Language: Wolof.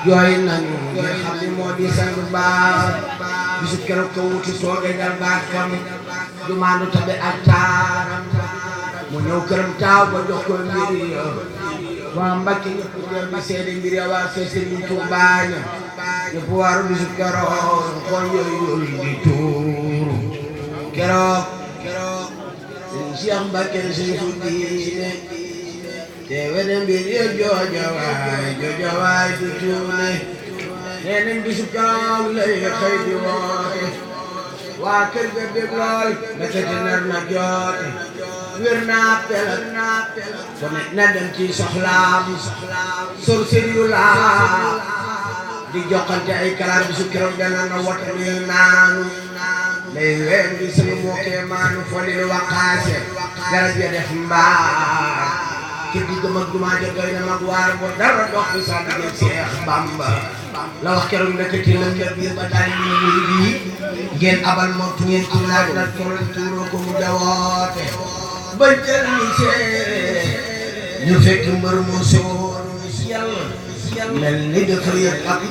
jooy nañu nga xam ni moo di sang baax bisu keroog ko wuti soogay dal baaxam du maandu tabe ak taaram mu ñëw këram taaw ba jox ko mbir ya waa Mbàkke ñëpp ñëw di seede mbir ya waa kër Sëriñ Tuubaa ñëpp waaru bisu keroog xool yooyu di tuuru keroog Sëriñ Cheikh Mbàkke Seexu diine te wene mbir ya joojawaay du tuune nee nañ bisu keroog lay xëy di woote waa kër ga bég lool ndekete nar na joote wér naa pelak ko ne na dem ci soxlaam sor sëriyu laa di joxante ay kalaam bisu keroog dana na wota ni naanu lay ween bi sama mookee maanu folil waqaase garab ya def mbaar ci digg mag jumaa ja doy na mag waar bo dara dox bi sa digg Seex Bamba la wax keroog ndekete la kër biir ba daal ñu wuri bi ngeen abal moom ngeen ci laaj nag keroog tuuroo ko mu jawoote bañ jël ni see ñu fekk mbër mu soon yàlla mel ni dafa yëg ab